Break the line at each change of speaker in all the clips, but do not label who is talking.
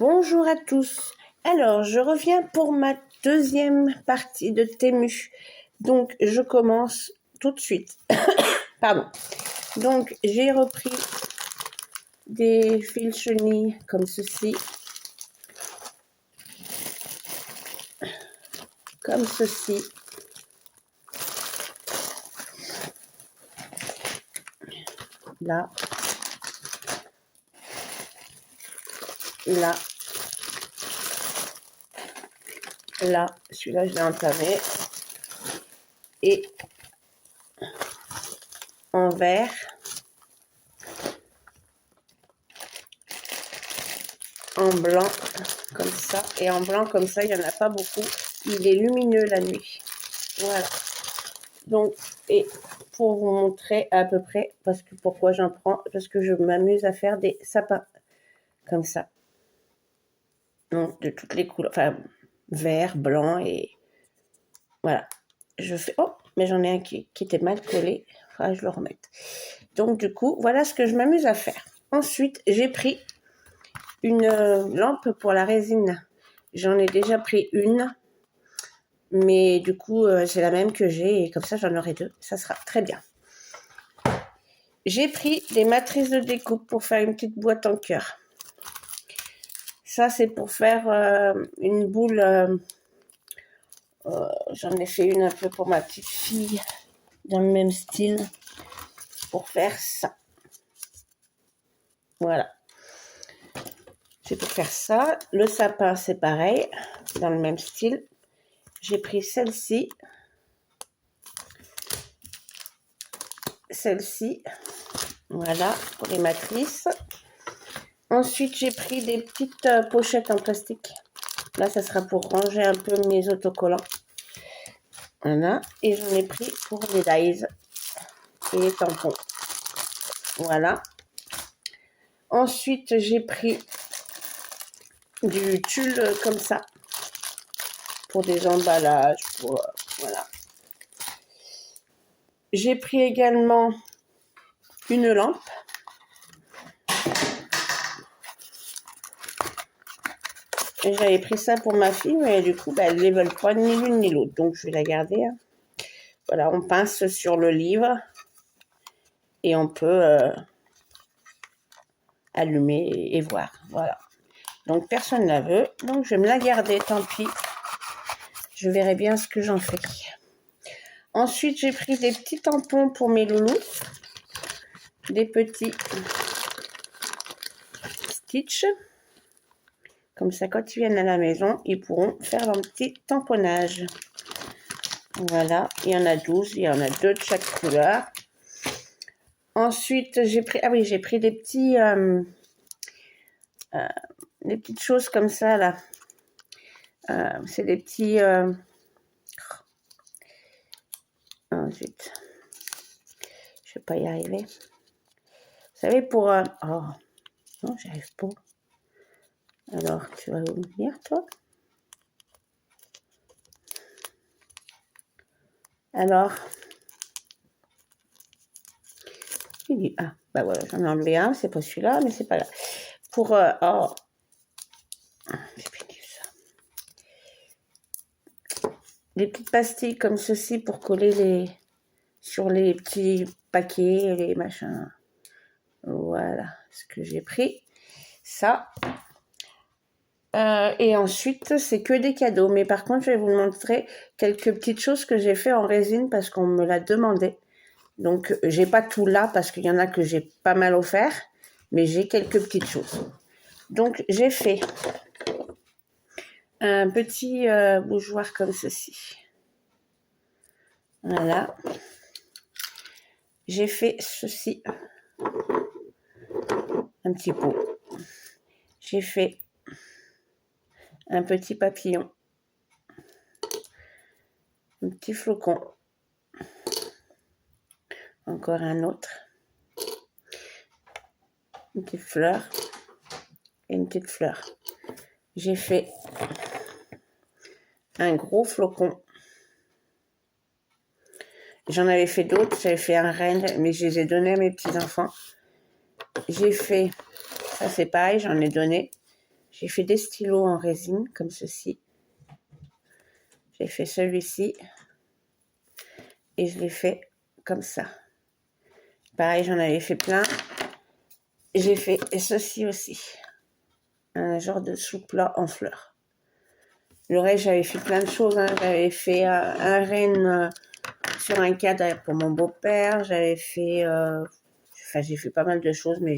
Bonjour à tous. Alors, je reviens pour ma deuxième partie de Temu. Donc, je commence tout de suite. Pardon. Donc, j'ai repris des fils chenilles comme ceci. Comme ceci. Là. Là. Là. Celui-là, je l'ai entamé. Et en vert. En blanc, comme ça. Et en blanc, comme ça, il n'y en a pas beaucoup. Il est lumineux la nuit. Voilà. Donc, et pour vous montrer à peu près, parce que pourquoi j'en prends, parce que je m'amuse à faire des sapins. Comme ça. Donc, de toutes les couleurs. Enfin, vert, blanc et... Voilà. Je fais... Oh, mais j'en ai un qui était mal collé. Faudra que je le remette. Donc, du coup, voilà ce que je m'amuse à faire. Ensuite, j'ai pris une lampe pour la résine. J'en ai déjà pris une. Mais du coup, c'est la même que j'ai. Et comme ça, j'en aurai deux. Ça sera très bien. J'ai pris des matrices de découpe pour faire une petite boîte en cœur. Ça, c'est pour faire une boule. J'en ai fait une un peu pour ma petite fille. Dans le même style. Pour faire ça. Voilà. C'est pour faire ça. Le sapin, c'est pareil. Dans le même style. J'ai pris celle-ci. Celle-ci. Voilà, pour les matrices. Ensuite, j'ai pris des petites pochettes en plastique. Là, ça sera pour ranger un peu mes autocollants. Voilà. Et j'en ai pris pour les dies et les tampons. Voilà. Ensuite, j'ai pris du tulle comme ça. Pour des emballages. Voilà. J'ai pris également une lampe. Et j'avais pris ça pour ma fille, mais du coup, elle ne les veut pas ni l'une ni l'autre. Donc, je vais la garder. Hein. Voilà, on pince sur le livre. Et on peut allumer et voir. Voilà. Donc, personne ne la veut. Donc, je vais me la garder. Tant pis. Je verrai bien ce que j'en fais. Ensuite, j'ai pris des petits tampons pour mes loulous. Des petits Stitch. Comme ça, quand ils viennent à la maison, ils pourront faire leur petit tamponnage. Voilà. Il y en a 12. Il y en a 2 de chaque couleur. Ensuite, j'ai pris... Ah oui, j'ai pris des petits... des petites choses comme ça, là. C'est des petits... Oh, zut. Je vais pas y arriver. Vous savez, pour... Oh, non, j'y arrive pas. Alors, tu vas où venir, toi? Alors... Ah, bah voilà, j'en ai enlevé un. C'est pas celui-là, mais c'est pas là. Pour... oh. J'ai perdu ça. Des petites pastilles comme ceci pour coller sur les petits paquets, les machins. Voilà ce que j'ai pris. Ça. Et ensuite, c'est que des cadeaux. Mais par contre, je vais vous montrer quelques petites choses que j'ai fait en résine parce qu'on me l'a demandé. Donc, j'ai pas tout là parce qu'il y en a que j'ai pas mal offert. Mais j'ai quelques petites choses. Donc, j'ai fait un petit bougeoir comme ceci. Voilà. J'ai fait ceci. Un petit pot. J'ai fait un petit papillon. Un petit flocon. Encore un autre. Une petite fleur. Et une petite fleur. J'ai fait un gros flocon. J'en avais fait d'autres. J'avais fait un renne, mais je les ai donnés à mes petits-enfants. J'ai fait... Ça, c'est pareil, j'en ai donné. J'ai fait des stylos en résine, comme ceci. J'ai fait celui-ci. Et je l'ai fait comme ça. Pareil, j'en avais fait plein. J'ai fait ceci aussi. Un genre de sous-plat en fleurs. Le reste, j'avais fait plein de choses. Hein. J'avais fait un renne sur un cadre pour mon beau-père. J'avais fait... Enfin, j'ai fait pas mal de choses, mais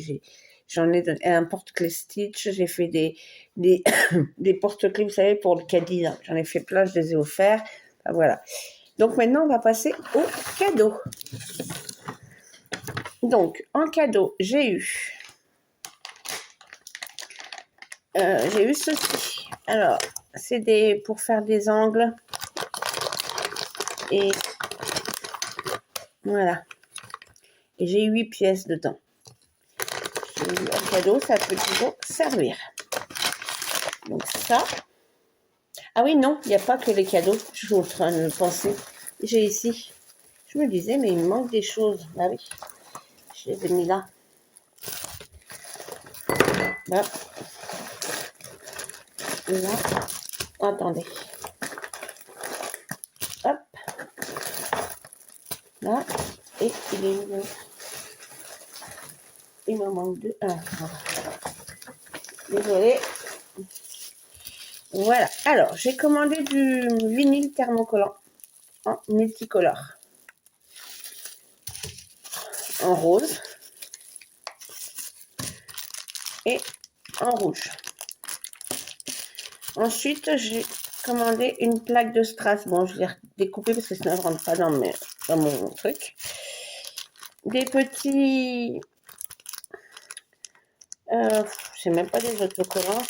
j'en ai donné un porte-clés Stitch. J'ai fait des des porte-clés, vous savez, pour le caddie. Là. J'en ai fait plein, je les ai offerts. Enfin, voilà. Donc maintenant, on va passer au cadeau. Donc, en cadeau, j'ai eu ceci. Alors, c'est pour faire des angles. Et voilà. Et j'ai 8 pièces dedans. En cadeau, ça peut toujours servir. Donc ça. Ah oui, non, il n'y a pas que les cadeaux. Je suis en train de le penser. J'ai ici. Je me disais, mais il me manque des choses. Bah oui. Je les ai mis là. Là. Là. Attendez. Hop. Là. Et il est où? Il me manque deux. Ah, désolée. Voilà. Alors, j'ai commandé du vinyle thermocollant en multicolore. En rose. Et en rouge. Ensuite, j'ai commandé une plaque de strass. Bon, je l'ai découpée parce que sinon, je ne rentre pas dans mon truc. Des petits... c'est même pas des autocollants.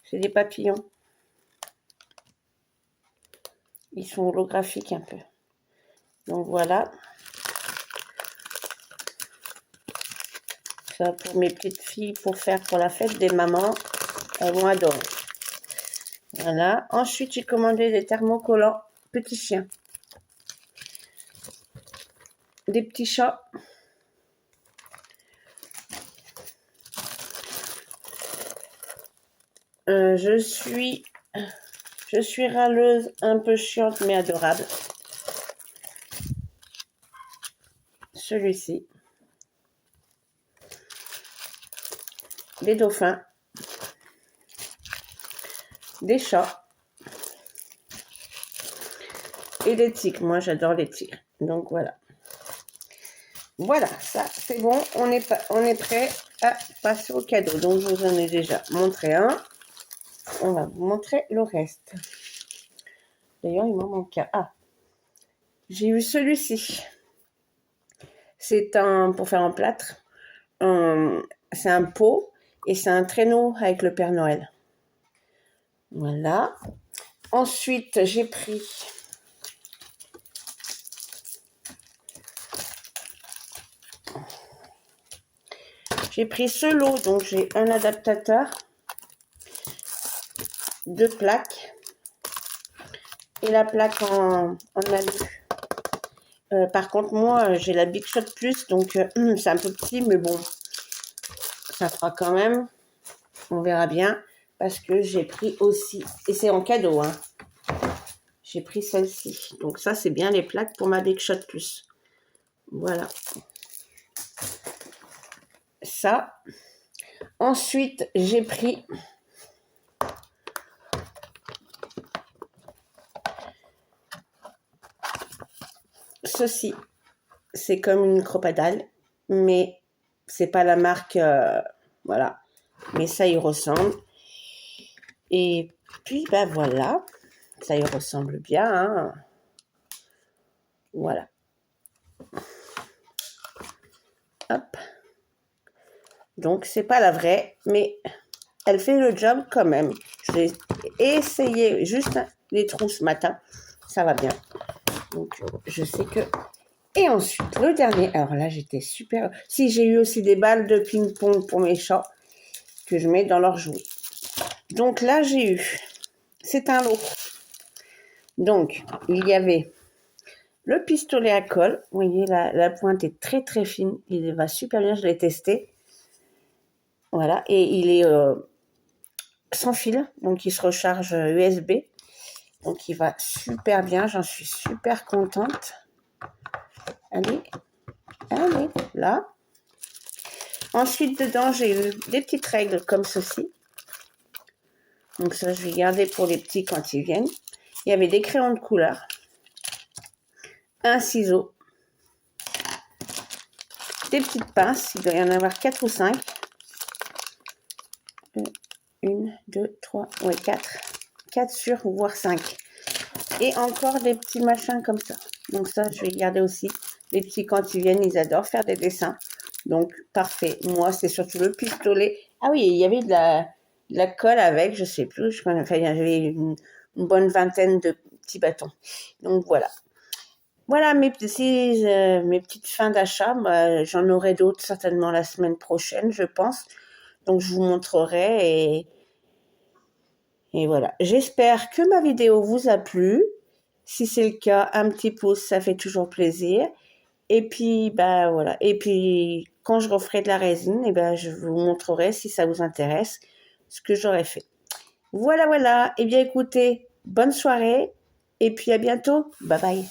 C'est des papillons. Ils sont holographiques un peu. Donc voilà. Ça pour mes petites filles, pour faire pour la fête des mamans. Elles vont adorer. Voilà. Ensuite, j'ai commandé des thermocollants petits chiens. Des petits chats. Je suis râleuse, un peu chiante, mais adorable. Celui-ci. Des dauphins. Des chats. Et des tigres. Moi, j'adore les tigres. Donc, voilà. Voilà, ça, c'est bon. On est prêt à passer au cadeau. Donc, je vous en ai déjà montré un. On va vous montrer le reste. D'ailleurs, il m'en manque un. Ah, j'ai eu celui-ci. C'est pour faire un plâtre. C'est un pot et c'est un traîneau avec le Père Noël. Voilà. Ensuite, j'ai pris ce lot. Donc, j'ai un adaptateur, 2 plaques et la plaque en alu. Par contre, moi, j'ai la Big Shot Plus, donc c'est un peu petit, mais bon, ça fera quand même. On verra bien, parce que j'ai pris aussi, et c'est en cadeau, hein. J'ai pris celle-ci. Donc ça, c'est bien les plaques pour ma Big Shot Plus. Voilà. Ça. Ensuite, j'ai pris ceci. C'est comme une crocodile, mais c'est pas la marque, voilà. Mais ça y ressemble. Et puis, ben voilà. Ça y ressemble bien, hein. Voilà. Hop. Donc, c'est pas la vraie, mais elle fait le job quand même. J'ai essayé juste les trous ce matin. Ça va bien. Donc, je sais que... Et ensuite, le dernier. Alors là, j'étais super... Si, j'ai eu aussi des balles de ping-pong pour mes chats que je mets dans leurs jouets. Donc là, j'ai eu... C'est un lot. Donc, il y avait le pistolet à colle. Vous voyez, la pointe est très très fine. Il va super bien, je l'ai testé. Voilà, et il est sans fil, donc il se recharge USB. Donc il va super bien, j'en suis super contente. Allez, allez, là. Ensuite, dedans, j'ai eu des petites règles comme ceci. Donc ça, je vais garder pour les petits quand ils viennent. Il y avait des crayons de couleur, un ciseau, des petites pinces, il doit y en avoir 4 ou 5. 1, 2, 3, ouais, 4. 4 sur, voire 5. Et encore des petits machins comme ça. Donc ça, je vais garder aussi. Les petits, quand ils viennent, ils adorent faire des dessins. Donc, parfait. Moi, c'est surtout le pistolet. Ah oui, il y avait de la colle avec, je sais plus. Enfin, j'avais une bonne vingtaine de petits bâtons. Donc, voilà. Voilà mes petites fins d'achat. J'en aurai d'autres certainement la semaine prochaine, je pense. Donc, je vous montrerai et voilà. J'espère que ma vidéo vous a plu. Si c'est le cas, un petit pouce, ça fait toujours plaisir. Et puis, bah voilà. Et puis, quand je referai de la résine, je vous montrerai si ça vous intéresse ce que j'aurais fait. Voilà, voilà. Eh bien, écoutez, bonne soirée. Et puis, à bientôt. Bye bye.